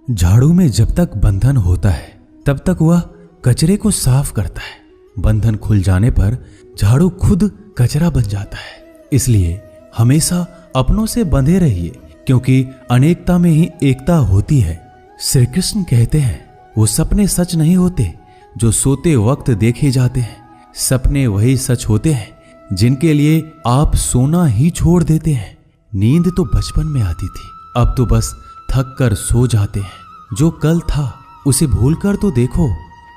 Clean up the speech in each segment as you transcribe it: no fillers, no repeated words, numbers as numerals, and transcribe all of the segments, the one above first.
झाड़ू में जब तक बंधन होता है तब तक वह कचरे को साफ करता है। बंधन खुल जाने पर झाड़ू खुद कचरा बन जाता है। इसलिए हमेशा अपनों से बंधे रहिए, क्योंकि अनेकता में ही एकता होती है। श्री कृष्ण कहते हैं, वो सपने सच नहीं होते जो सोते वक्त देखे जाते हैं। सपने वही सच होते हैं जिनके लिए आप सोना ही छोड़ देते हैं। नींद तो बचपन में आती थी, अब तो बस थक कर सो जाते हैं। जो कल था उसे भूल कर तो देखो,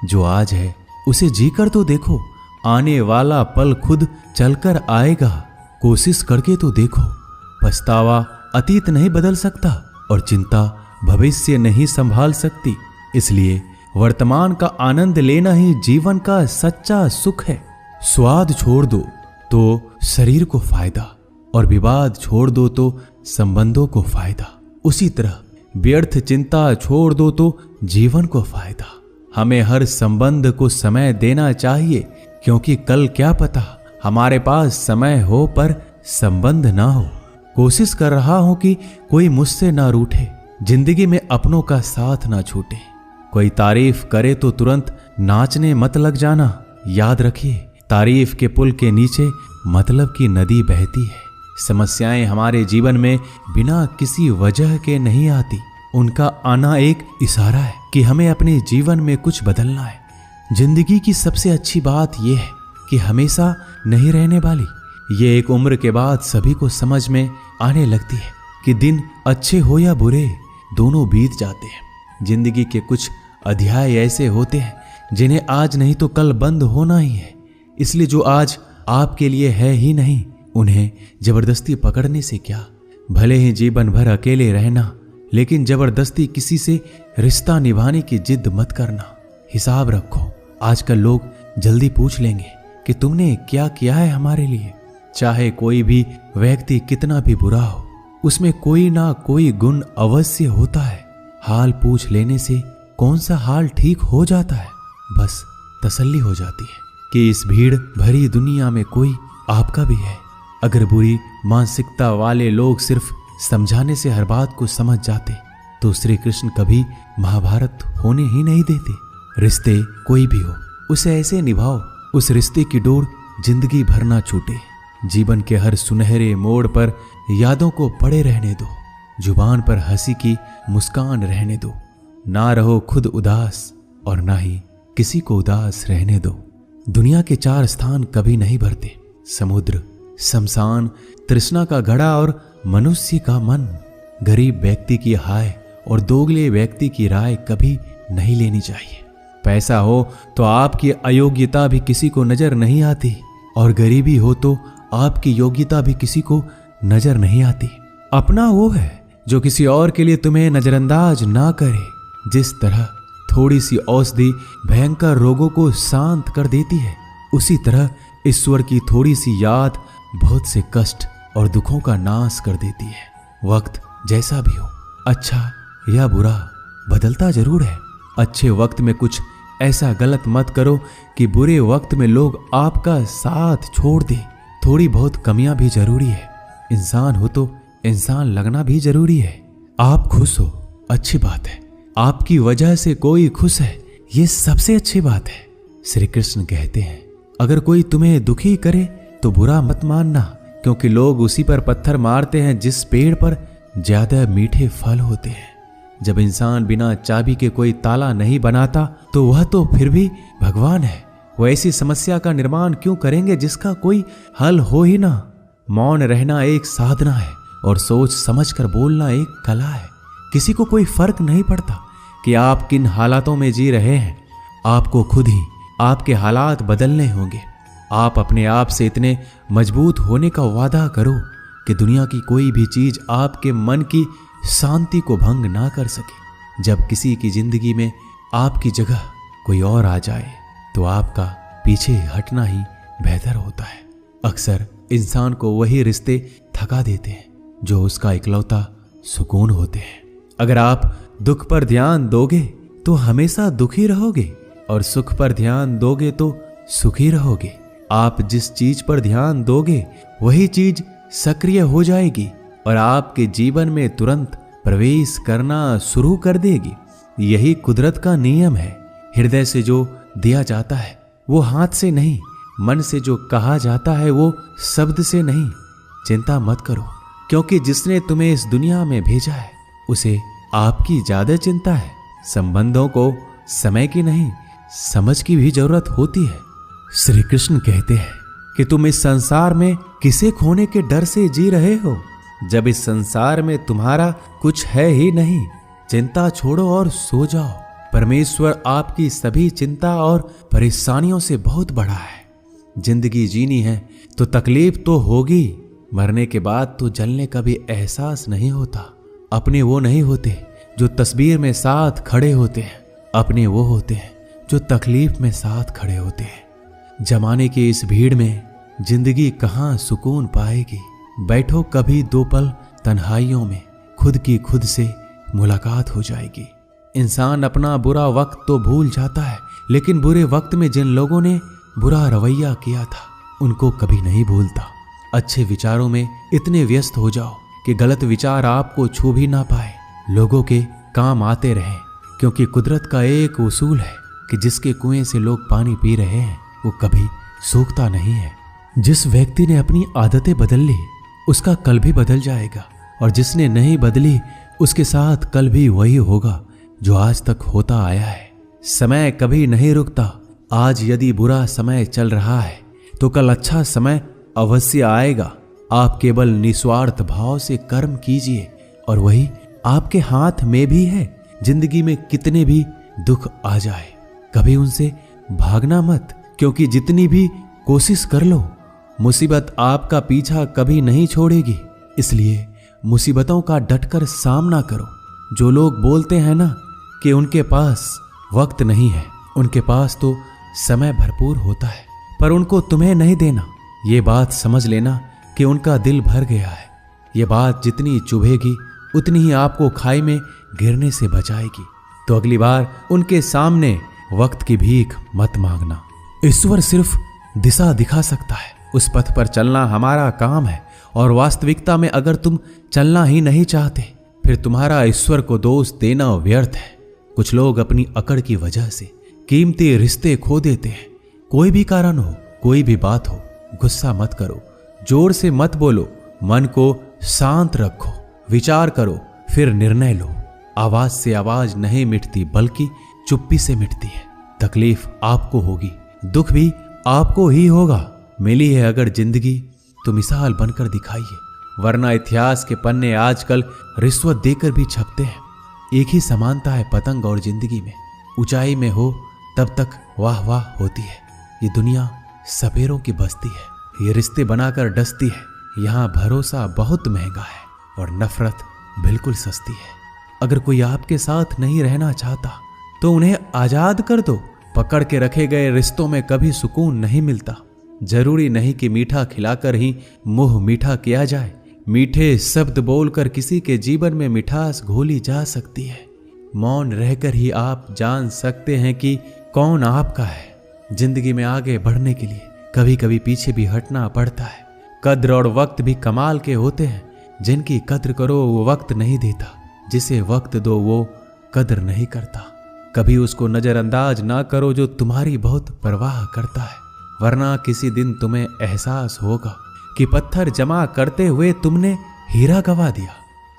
जो आज है उसे जी कर तो देखो। आने वाला पल खुद चलकर आएगा, कोशिश करके तो देखो। पछतावा अतीत नहीं बदल सकता और चिंता भविष्य नहीं संभाल सकती। इसलिए वर्तमान का आनंद लेना ही जीवन का सच्चा सुख है। स्वाद छोड़ दो तो शरीर को फायदा, और विवाद छोड़ दो तो संबंधों को फायदा। उसी तरह व्यर्थ चिंता छोड़ दो तो जीवन को फायदा। हमें हर संबंध को समय देना चाहिए, क्योंकि कल क्या पता हमारे पास समय हो पर संबंध ना हो। कोशिश कर रहा हूं कि कोई मुझसे ना रूठे, जिंदगी में अपनों का साथ ना छूटे। कोई तारीफ करे तो तुरंत नाचने मत लग जाना। याद रखिए, तारीफ के पुल के नीचे मतलब की नदी बहती है। समस्याएं हमारे जीवन में बिना किसी वजह के नहीं आती। उनका आना एक इशारा है कि हमें अपने जीवन में कुछ बदलना है। जिंदगी की सबसे अच्छी बात यह है कि हमेशा नहीं रहने वाली। ये एक उम्र के बाद सभी को समझ में आने लगती है कि दिन अच्छे हो या बुरे, दोनों बीत जाते हैं। जिंदगी के कुछ अध्याय ऐसे होते हैं जिन्हें आज नहीं तो कल बंद होना ही है। इसलिए जो आज आपके लिए है ही नहीं, उन्हें जबरदस्ती पकड़ने से क्या। भले ही जीवन भर अकेले रहना, लेकिन जबरदस्ती किसी से रिश्ता निभाने की जिद मत करना। हिसाब रखो, आजकल लोग जल्दी पूछ लेंगे कि तुमने क्या किया है हमारे लिए। चाहे कोई भी व्यक्ति कितना भी बुरा हो, उसमें कोई ना कोई गुण अवश्य होता है। हाल पूछ लेने से कौन सा हाल ठीक हो जाता है। बस तसल्ली हो जाती है कि इस भीड़ भरी दुनिया में कोई आपका भी है। अगर बुरी मानसिकता वाले लोग सिर्फ समझाने से हर बात को समझ जाते तो श्री कृष्ण कभी महाभारत होने ही नहीं देते। रिश्ते कोई भी हो, उसे ऐसे निभाओ उस रिश्ते की डोर जिंदगी भर ना छूटे। जीवन के हर सुनहरे मोड़ पर यादों को पड़े रहने दो। जुबान पर हंसी की मुस्कान रहने दो। ना रहो खुद उदास और ना ही किसी को उदास रहने दो। दुनिया के 4 स्थान कभी नहीं भरते, समुद्र, शमशान, तृष्णा का घड़ा और मनुष्य का मन। गरीब व्यक्ति की हाय और दोगले व्यक्ति की राय कभी नहीं लेनी चाहिए। पैसा हो तो आपकी अयोग्यता भी किसी को नजर नहीं आती, और गरीबी हो तो आपकी योग्यता भी किसी को नजर नहीं आती। अपना वो है जो किसी और के लिए तुम्हें नजरअंदाज ना करे। जिस तरह थोड़ी सी औषधि भयंकर रोगों को शांत कर देती है, उसी तरह ईश्वर की थोड़ी सी याद बहुत से कष्ट और दुखों का नाश कर देती है। वक्त जैसा भी हो, अच्छा या बुरा, बदलता जरूर है। अच्छे वक्त में कुछ ऐसा गलत मत करो कि बुरे वक्त में लोग आपका साथ छोड़ दे। थोड़ी बहुत कमियां भी जरूरी है। इंसान हो तो इंसान लगना भी जरूरी है। आप खुश हो, अच्छी बात है। आपकी वजह से कोई खुश है, ये सबसे अच्छी बात है। श्री कृष्ण कहते हैं, अगर कोई तुम्हें दुखी करे तो बुरा मत मानना, क्योंकि लोग उसी पर पत्थर मारते हैं जिस पेड़ पर ज्यादा मीठे फल होते हैं। जब इंसान बिना चाबी के कोई ताला नहीं बनाता तो वह तो फिर भी भगवान है। वो ऐसी समस्या का निर्माण क्यों करेंगे जिसका कोई हल हो ही ना। मौन रहना एक साधना है और सोच समझकर बोलना एक कला है। किसी को कोई फर्क नहीं पड़ता कि आप किन हालातों में जी रहे हैं। आपको खुद ही आपके हालात बदलने होंगे। आप अपने आप से इतने मजबूत होने का वादा करो कि दुनिया की कोई भी चीज आपके मन की शांति को भंग ना कर सके। जब किसी की जिंदगी में आपकी जगह कोई और आ जाए तो आपका पीछे हटना ही बेहतर होता है। अक्सर इंसान को वही रिश्ते थका देते हैं जो उसका इकलौता सुकून होते हैं। अगर आप दुख पर ध्यान दोगे तो हमेशा दुखी रहोगे, और सुख पर ध्यान दोगे तो सुखी रहोगे। आप जिस चीज पर ध्यान दोगे वही चीज सक्रिय हो जाएगी और आपके जीवन में तुरंत प्रवेश करना शुरू कर देगी। यही कुदरत का नियम है। हृदय से जो दिया जाता है वो हाथ से नहीं, मन से जो कहा जाता है वो शब्द से नहीं। चिंता मत करो, क्योंकि जिसने तुम्हें इस दुनिया में भेजा है उसे आपकी ज्यादा चिंता है। संबंधों को समय की नहीं, समझ की भी जरूरत होती है। श्री कृष्ण कहते हैं कि तुम इस संसार में किसे खोने के डर से जी रहे हो, जब इस संसार में तुम्हारा कुछ है ही नहीं। चिंता छोड़ो और सो जाओ। परमेश्वर आपकी सभी चिंता और परेशानियों से बहुत बड़ा है। जिंदगी जीनी है तो तकलीफ तो होगी, मरने के बाद तो जलने का भी एहसास नहीं होता। अपने वो नहीं होते जो तस्वीर में साथ खड़े होते हैं, अपने वो होते हैं जो तकलीफ में साथ खड़े होते हैं। जमाने की इस भीड़ में जिंदगी कहाँ सुकून पाएगी। बैठो कभी दो पल तन्हाइयों में, खुद की खुद से मुलाकात हो जाएगी। इंसान अपना बुरा वक्त तो भूल जाता है, लेकिन बुरे वक्त में जिन लोगों ने बुरा रवैया किया था उनको कभी नहीं भूलता। अच्छे विचारों में इतने व्यस्त हो जाओ कि गलत विचार आपको छू भी ना पाए। लोगों के काम आते रहें, क्योंकि कुदरत का एक उसूल है कि जिसके कुएं से लोग पानी पी रहे हैं वो कभी सूखता नहीं है। जिस व्यक्ति ने अपनी आदतें बदल ली उसका कल भी बदल जाएगा, और जिसने नहीं बदली उसके साथ कल भी वही होगा जो आज तक होता आया है। समय कभी नहीं रुकता। आज यदि बुरा समय चल रहा है तो कल अच्छा समय अवश्य आएगा। आप केवल निस्वार्थ भाव से कर्म कीजिए और वही आपके हाथ में भी है। जिंदगी में कितने भी दुख आ जाए कभी उनसे भागना मत, क्योंकि जितनी भी कोशिश कर लो मुसीबत आपका पीछा कभी नहीं छोड़ेगी। इसलिए मुसीबतों का डटकर सामना करो। जो लोग बोलते हैं ना कि उनके पास वक्त नहीं है, उनके पास तो समय भरपूर होता है, पर उनको तुम्हें नहीं देना। ये बात समझ लेना कि उनका दिल भर गया है। ये बात जितनी चुभेगी उतनी ही आपको खाई में गिरने से बचाएगी। तो अगली बार उनके सामने वक्त की भीख मत मांगना। ईश्वर सिर्फ दिशा दिखा सकता है, उस पथ पर चलना हमारा काम है। और वास्तविकता में अगर तुम चलना ही नहीं चाहते फिर तुम्हारा ईश्वर को दोष देना व्यर्थ है। कुछ लोग अपनी अकड़ की वजह से कीमती रिश्ते खो देते हैं। कोई भी कारण हो, कोई भी बात हो, गुस्सा मत करो, जोर से मत बोलो, मन को शांत रखो, विचार करो, फिर निर्णय लो। आवाज से आवाज नहीं मिटती बल्कि चुप्पी से मिटती है। तकलीफ आपको होगी, दुख भी आपको ही होगा। मिली है अगर जिंदगी तो मिसाल बनकर दिखाइए, वरना इतिहास के पन्ने आजकल रिश्वत देकर भी छपते हैं। एक ही समानता है पतंग और जिंदगी में। ऊंचाई में हो तब तक वाह वाह होती है। ये दुनिया सपेरों की बस्ती है, ये रिश्ते बनाकर डसती है। यहाँ भरोसा बहुत महंगा है और नफरत बिल्कुल सस्ती है। अगर कोई आपके साथ नहीं रहना चाहता तो उन्हें आजाद कर दो। पकड़ के रखे गए रिश्तों में कभी सुकून नहीं मिलता। जरूरी नहीं कि मीठा खिलाकर ही मुंह मीठा किया जाए। मीठे शब्द बोलकर किसी के जीवन में मिठास घोली जा सकती है। मौन रहकर ही आप जान सकते हैं कि कौन आपका है। जिंदगी में आगे बढ़ने के लिए कभी कभी पीछे भी हटना पड़ता है। कद्र और वक्त भी कमाल के होते हैं। जिनकी कद्र करो वो वक्त नहीं देता, जिसे वक्त दो वो कद्र नहीं करता। कभी उसको नजरअंदाज ना करो जो तुम्हारी बहुत परवाह करता है, वरना किसी दिन तुम्हें एहसास होगा कि पत्थर जमा करते हुए तुमने हीरा गवा दिया।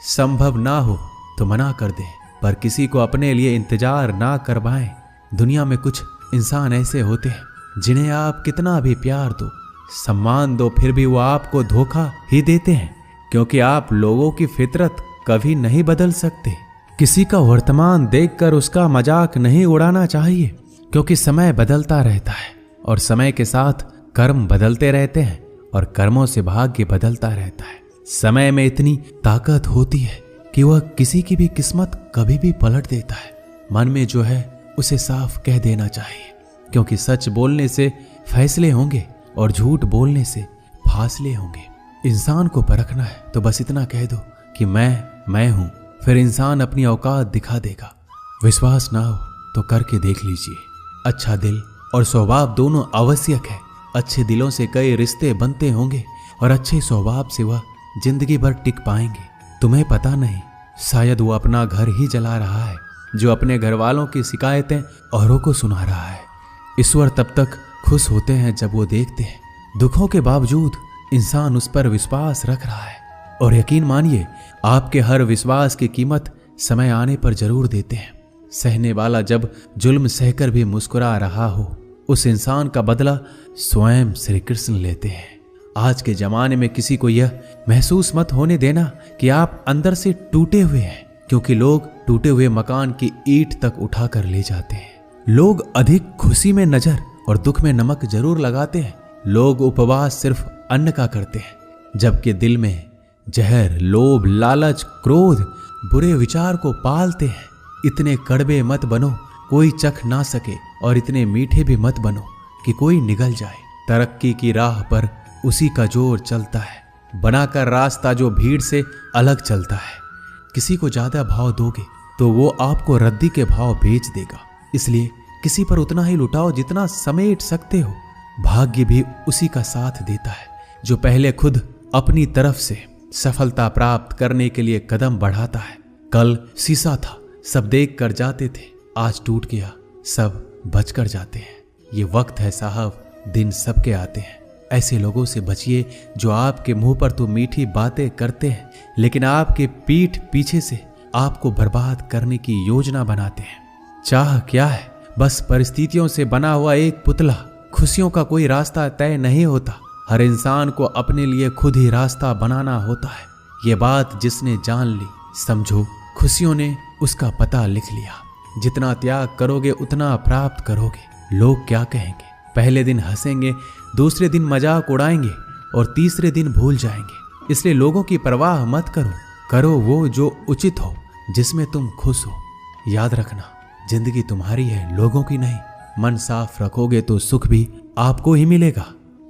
संभव ना हो तो मना कर दे, पर किसी को अपने लिए इंतजार ना करवाएं। दुनिया में कुछ इंसान ऐसे होते हैं जिन्हें आप कितना भी प्यार दो, सम्मान दो, फिर भी वो आपको धोखा ही देते हैं, क्योंकि आप लोगों की फितरत कभी नहीं बदल सकते। किसी का वर्तमान देखकर उसका मजाक नहीं उड़ाना चाहिए, क्योंकि समय बदलता रहता है और समय के साथ कर्म बदलते रहते हैं और कर्मों से भाग्य बदलता रहता है। समय में इतनी ताकत होती है कि वह किसी की भी किस्मत कभी भी पलट देता है। मन में जो है उसे साफ कह देना चाहिए, क्योंकि सच बोलने से फैसले होंगे और झूठ बोलने से फासले होंगे। इंसान को परखना है तो बस इतना कह दो कि मैं हूं, फिर इंसान अपनी औकात दिखा देगा। विश्वास ना हो तो करके देख लीजिए। अच्छा दिल और स्वभाव दोनों आवश्यक है। अच्छे दिलों से कई रिश्ते बनते होंगे और अच्छे स्वभाव से वह जिंदगी भर टिक पाएंगे। तुम्हें पता नहीं, शायद वो अपना घर ही जला रहा है जो अपने घर वालों की शिकायतें औरों को सुना रहा है। ईश्वर तब तक खुश होते हैं जब वो देखते हैं दुखों के बावजूद इंसान उस पर विश्वास रख रहा है। और यकीन मानिए, आपके हर विश्वास की कीमत समय आने पर जरूर देते हैं। सहने वाला जब जुल्म सहकर भी मुस्कुरा रहा हो, उस इंसान का बदला स्वयं श्री कृष्ण लेते हैं। आज के जमाने में किसी को यह महसूस मत होने देना कि आप अंदर से टूटे हुए हैं, क्योंकि लोग टूटे हुए मकान की ईंट तक उठाकर ले जाते हैं। लोग अधिक खुशी में नजर और दुख में नमक जरूर लगाते हैं। लोग उपवास सिर्फ अन्न का करते हैं, जबकि दिल में जहर, लोभ, लालच, क्रोध, बुरे विचार को पालते हैं। इतने कड़वे मत बनो कोई चख ना सके, और इतने मीठे भी मत बनो कि कोई निगल जाए। तरक्की की राह पर उसी का जोर चलता है, बनाकर रास्ता जो भीड़ से अलग चलता है। किसी को ज्यादा भाव दोगे तो वो आपको रद्दी के भाव बेच देगा। इसलिए किसी पर उतना ही लुटाओ जितना समेट सकते हो। भाग्य भी उसी का साथ देता है जो पहले खुद अपनी तरफ से सफलता प्राप्त करने के लिए कदम बढ़ाता है। कल शीशा था, सब देख कर जाते थे, आज टूट गया, सब बच कर जाते हैं। ये वक्त है साहब, दिन सबके आते हैं। ऐसे लोगों से बचिए जो आपके मुंह पर तो मीठी बातें करते हैं, लेकिन आपके पीठ पीछे से आपको बर्बाद करने की योजना बनाते हैं। चाह क्या है? बस परिस्थितियों से बना हुआ एक पुतला। खुशियों का कोई रास्ता तय नहीं होता, हर इंसान को अपने लिए खुद ही रास्ता बनाना होता है। ये बात जिसने जान ली, समझो खुशियों ने उसका पता लिख लिया। जितना त्याग करोगे उतना प्राप्त करोगे। लोग क्या कहेंगे? पहले दिन हंसेंगे, दूसरे दिन मजाक उड़ाएंगे और तीसरे दिन भूल जाएंगे। इसलिए लोगों की परवाह मत करो, करो वो जो उचित हो, जिसमें तुम खुश हो। याद रखना, जिंदगी तुम्हारी है, लोगों की नहीं। मन साफ रखोगे तो सुख भी आपको ही मिलेगा।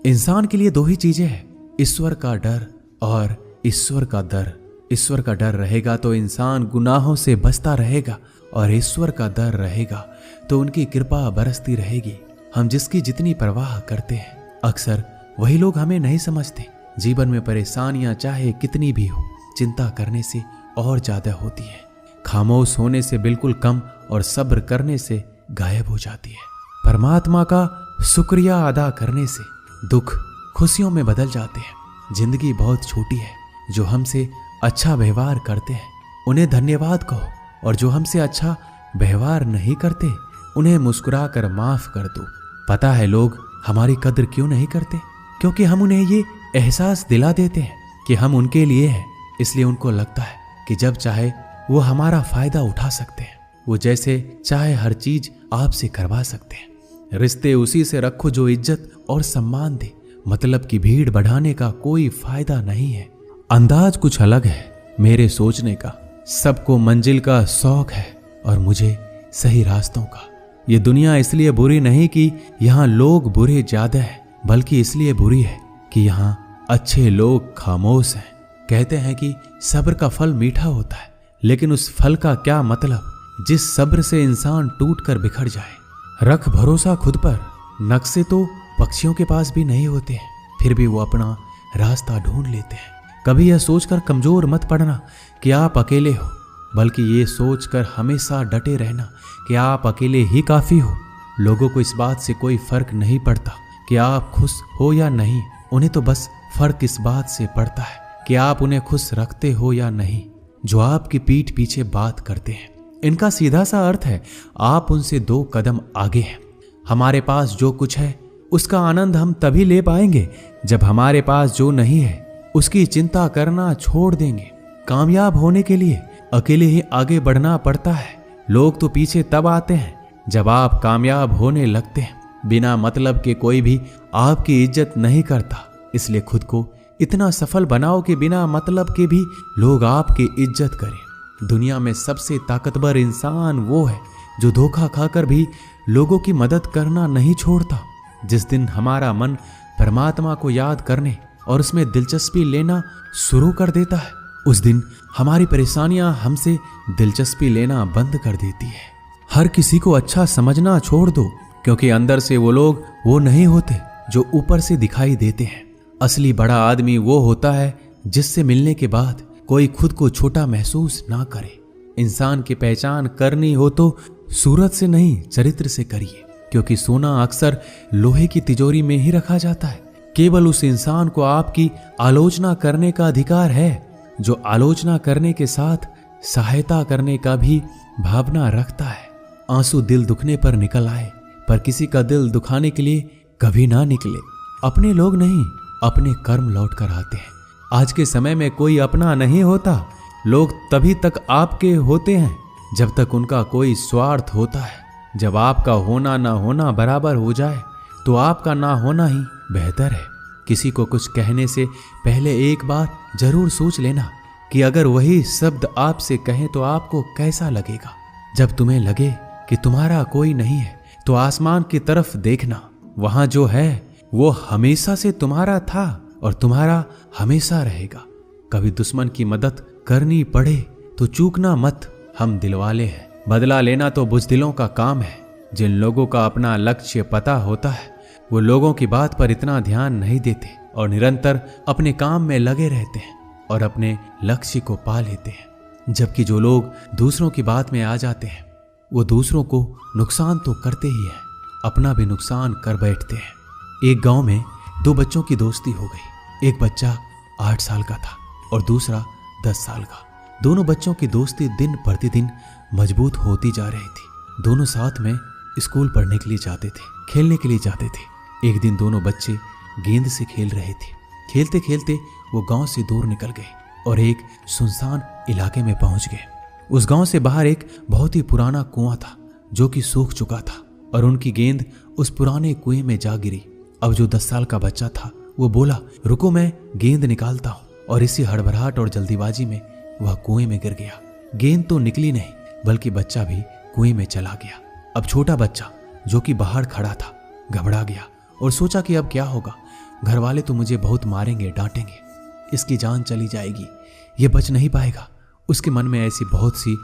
इंसान के लिए दो ही चीजें हैं, ईश्वर का डर और ईश्वर का डर। ईश्वर का डर रहेगा तो इंसान गुनाहों से बचता रहेगा, और ईश्वर का डर रहेगा तो उनकी कृपा बरसती रहेगी। हम जिसकी जितनी परवाह करते हैं, अक्सर वही लोग हमें नहीं समझते। जीवन में परेशानियां चाहे कितनी भी हो, चिंता करने से और ज्यादा होती है। खामोश होने से बिल्कुल कम और सब्र करने से गायब हो जाती है। परमात्मा का शुक्रिया अदा करने से दुख खुशियों में बदल जाते हैं। जिंदगी बहुत छोटी है, जो हमसे अच्छा व्यवहार करते हैं उन्हें धन्यवाद कहो, और जो हमसे अच्छा व्यवहार नहीं करते उन्हें मुस्कुरा कर माफ कर दो। पता है लोग हमारी कद्र क्यों नहीं करते? क्योंकि हम उन्हें ये एहसास दिला देते हैं कि हम उनके लिए हैं। इसलिए उनको लगता है कि जब चाहे वो हमारा फायदा उठा सकते हैं, वो जैसे चाहे हर चीज आपसे करवा सकते हैं। रिश्ते उसी से रखो जो इज्जत और सम्मान दे। मतलब की भीड़ बढ़ाने का कोई फायदा नहीं है। अंदाज कुछ अलग है मेरे सोचने का। सबको मंजिल का शौक है और मुझे सही रास्तों का। ये दुनिया इसलिए बुरी नहीं कि यहाँ लोग बुरे ज्यादा हैं, बल्कि इसलिए बुरी है कि यहाँ अच्छे लोग खामोश हैं। कहते हैं कि सब्र का फल मीठा होता है, लेकिन उस फल का क्या मतलब जिस सब्र से इंसान टूट कर बिखर जाए। रख भरोसा खुद पर। नक्शे तो पक्षियों के पास भी नहीं होते हैं, फिर भी वो अपना रास्ता ढूंढ लेते हैं। कभी यह सोचकर कमजोर मत पड़ना कि आप अकेले हो, बल्कि ये सोचकर हमेशा डटे रहना कि आप अकेले ही काफी हो। लोगों को इस बात से कोई फर्क नहीं पड़ता कि आप खुश हो या नहीं। उन्हें तो बस फर्क इस बात से पड़ता है कि आप उन्हें खुश रखते हो या नहीं, जो आपकी पीठ पीछे बात करते हैं। इनका सीधा सा अर्थ है, आप उनसे 2 कदम आगे हैं। हमारे पास जो कुछ है उसका आनंद हम तभी ले पाएंगे जब हमारे पास जो नहीं है उसकी चिंता करना छोड़ देंगे। कामयाब होने के लिए अकेले ही आगे बढ़ना पड़ता है। लोग तो पीछे तब आते हैं जब आप कामयाब होने लगते हैं। बिना मतलब के कोई भी आपकी इज्जत नहीं करता, इसलिए खुद को इतना सफल बनाओ कि बिना मतलब के भी लोग आपकी इज्जत करें। दुनिया में सबसे ताकतवर इंसान वो है जो धोखा खाकर भी लोगों की मदद करना नहीं छोड़ता। जिस दिन हमारा मन परमात्मा को याद करने और उसमें दिलचस्पी लेना शुरू कर देता है, उस दिन हमारी परेशानियां हमसे दिलचस्पी लेना बंद कर देती है। हर किसी को अच्छा समझना छोड़ दो, क्योंकि अंदर से वो लोग वो नहीं होते जो ऊपर से दिखाई देते हैं। असली बड़ा आदमी वो होता है जिससे मिलने के बाद कोई खुद को छोटा महसूस ना करे। इंसान की पहचान करनी हो तो सूरत से नहीं, चरित्र से करिए, क्योंकि सोना अक्सर लोहे की तिजोरी में ही रखा जाता है। केवल उस इंसान को आपकी आलोचना करने का अधिकार है जो आलोचना करने के साथ सहायता करने का भी भावना रखता है। आंसू दिल दुखने पर निकल आए, पर किसी का दिल दुखाने के लिए कभी ना निकले। अपने लोग नहीं, अपने कर्म लौट कर आते हैं। आज के समय में कोई अपना नहीं होता। लोग तभी तक आपके होते हैं जब तक उनका कोई स्वार्थ होता है। जब आपका होना ना होना बराबर हो जाए तो आपका ना होना ही बेहतर है। किसी को कुछ कहने से पहले एक बार जरूर सोच लेना कि अगर वही शब्द आपसे कहें तो आपको कैसा लगेगा। जब तुम्हें लगे कि तुम्हारा कोई नहीं है तो आसमान की तरफ देखना, वहां जो है वो हमेशा से तुम्हारा था और तुम्हारा हमेशा रहेगा। कभी दुश्मन की मदद करनी पड़े तो चूकना मत, हम दिलवाले हैं। बदला लेना तो बुज़दिलों का काम है। जिन लोगों का अपना लक्ष्य पता होता है वो लोगों की बात पर इतना ध्यान नहीं देते और निरंतर अपने काम में लगे रहते हैं और अपने लक्ष्य को पा लेते हैं। जबकि जो लोग दूसरों की बात में आ जाते हैं वो दूसरों को नुकसान तो करते ही हैं, अपना भी नुकसान कर बैठते हैं। एक गांव में दो बच्चों की दोस्ती हो गई। एक बच्चा 8 साल का था और दूसरा 10 साल का। दोनों बच्चों की दोस्ती दिन प्रतिदिन मजबूत होती जा रही थी। दोनों साथ में स्कूल पढ़ने के लिए जाते थे, खेलने के लिए जाते थे। एक दिन दोनों बच्चे गेंद से खेल रहे थे। खेलते खेलते वो गांव से दूर निकल गए और एक सुनसान इलाके में पहुंच गए। उस गांव से बाहर एक बहुत ही पुराना कुआं था जो कि सूख चुका था और उनकी गेंद उस पुराने कुएं में जा गिरी। अब जो 10 साल का बच्चा था वो बोला, रुको मैं गेंद निकालता हूं, और इसी हड़बड़ाहट और जल्दीबाजी में वह कुएं में गिर गया। गेंद तो निकली नहीं बल्कि बच्चा भी कुएं में चला गया। अब छोटा बच्चा जो कि बाहर खड़ा था घबरा गया और सोचा कि अब क्या होगा। घर वाले तो मुझे बहुत मारेंगे, डांटेंगे, इसकी जान चली जाएगी, ये बच नहीं पाएगा। उसके मन में ऐसी बहुत सी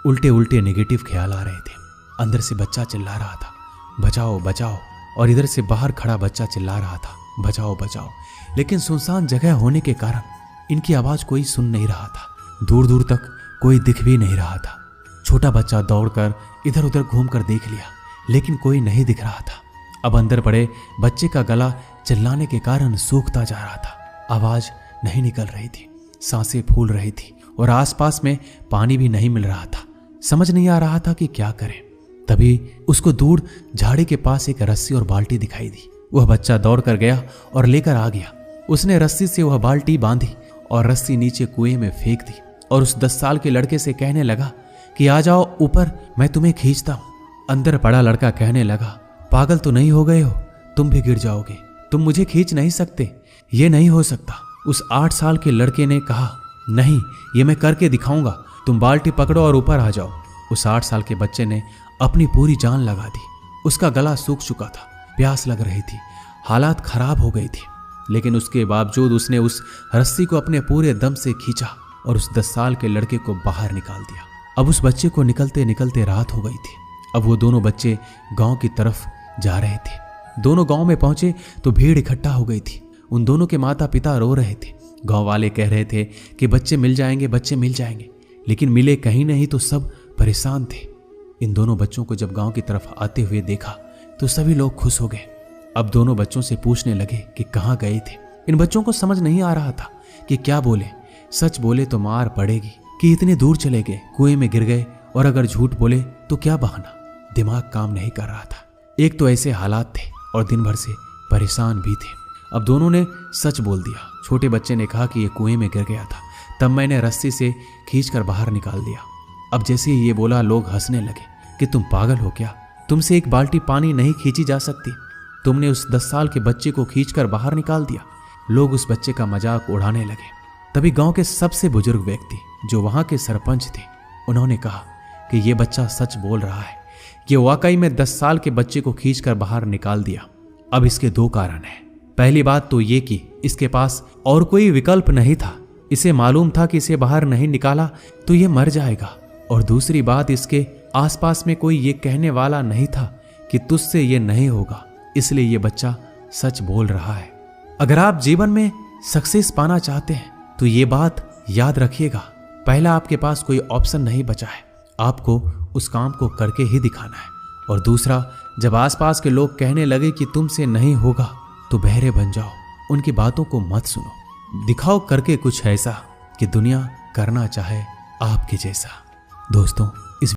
उल्टे उल्टे नेगेटिव ख्याल आ रहे थे। अंदर से बच्चा चिल्ला रहा था, बचाओ बचाओ, और इधर से बाहर खड़ा बच्चा चिल्ला रहा था, बचाओ बचाओ। लेकिन सुनसान जगह होने के कारण इनकी आवाज कोई सुन नहीं रहा था। दूर दूर तक कोई दिख भी नहीं रहा था। छोटा बच्चा दौड़कर इधर उधर घूमकर देख लिया लेकिन कोई नहीं दिख रहा था। अब अंदर पड़े बच्चे का गला चिल्लाने के कारण सूखता जा रहा था। आवाज नहीं निकल रही थी, सांसें फूल रही थी और आसपास में पानी भी नहीं मिल रहा था। समझ नहीं आ रहा था कि क्या करे। तभी उसको दूर झाड़ी के पास एक रस्सी और बाल्टी दिखाई दी। वह बच्चा दौड़कर गया और लेकर आ गया। उसने रस्सी से वह बाल्टी बांधी और रस्सी नीचे कुएं में फेंक दी और उस 10 साल के लड़के से कहने लगा कि आ जाओ ऊपर, मैं तुम्हें खींचता हूं। अंदर पड़ा लड़का कहने लगा, पागल तो नहीं हो गए हो, तुम भी गिर जाओगे, तुम मुझे खींच नहीं सकते, ये नहीं हो सकता। उस 8 साल के लड़के ने कहा, नहीं, ये मैं करके दिखाऊंगा, तुम बाल्टी पकड़ो और ऊपर आ जाओ। उस 8 साल के बच्चे ने अपनी पूरी जान लगा दी। उसका गला सूख चुका था, प्यास लग रही थी, हालात खराब हो गई थी, लेकिन उसके बावजूद उसने उस रस्सी को अपने पूरे दम से खींचा और उस 10 साल के लड़के को बाहर निकाल दिया। अब उस बच्चे को निकलते निकलते रात हो गई थी। अब वो दोनों बच्चे गांव की तरफ जा रहे थे। दोनों गांव में पहुंचे तो भीड़ इकट्ठा हो गई थी। उन दोनों के माता पिता रो रहे थे। गांव वाले कह रहे थे कि बच्चे मिल जाएंगे, बच्चे मिल जाएंगे, लेकिन मिले कहीं नहीं तो सब परेशान थे। इन दोनों बच्चों को जब गांव की तरफ आते हुए देखा तो सभी लोग खुश हो गए। अब दोनों बच्चों से पूछने लगे कि कहाँ गए थे। इन बच्चों को समझ नहीं आ रहा था कि क्या बोले। सच बोले तो मार पड़ेगी कि इतने दूर चले गए, कुएं में गिर गए, और अगर झूठ बोले तो क्या बहाना। दिमाग काम नहीं कर रहा था। एक तो ऐसे हालात थे और दिन भर से परेशान भी थे। अब दोनों ने सच बोल दिया। छोटे बच्चे ने कहा कि ये कुएं में गिर गया था, तब मैंने रस्सी से खींचकर बाहर निकाल दिया। अब जैसे ही ये बोला लोग हंसने लगे कि तुम पागल हो क्या, तुमसे एक बाल्टी पानी नहीं खींची जा सकती, तुमने उस 10 साल के बच्चे को खींचकर बाहर निकाल दिया। लोग उस बच्चे का मजाक उड़ाने लगे। तभी गांव के सबसे बुजुर्ग व्यक्ति जो वहां के सरपंच थे, उन्होंने कहा कि ये बच्चा सच बोल रहा है, ये वाकई में 10 साल के बच्चे को खींचकर बाहर निकाल दिया। अब इसके 2 कारण हैं। पहली बात तो ये कि इसके पास और कोई विकल्प नहीं था। इसे मालूम था कि इसे बाहर नहीं निकाला तो ये मर जाएगा। और दूसरी बात, इसके आसपास में कोई ये कहने वाला नहीं था कि तुझसे ये नहीं होगा, इसलिए ये बच्चा सच बोल रहा है। अगर आप जीवन में सक्सेस पाना चाहते हैं तो ये बात याद रखिएगा, पहला आपके पास कोई ऑप्शन नहीं बचा है। आपको उस काम को करके ही दिखाना है। और दूसरा, जब आसपास के लोग कहने लगे कि तुमसे नहीं होगा तो बहरे बन जाओ, उनकी बातों को मत सुनो। दिखाओ करके कुछ ऐसा कि दुनिया करना चाहे आपके जैसा। दोस्तों,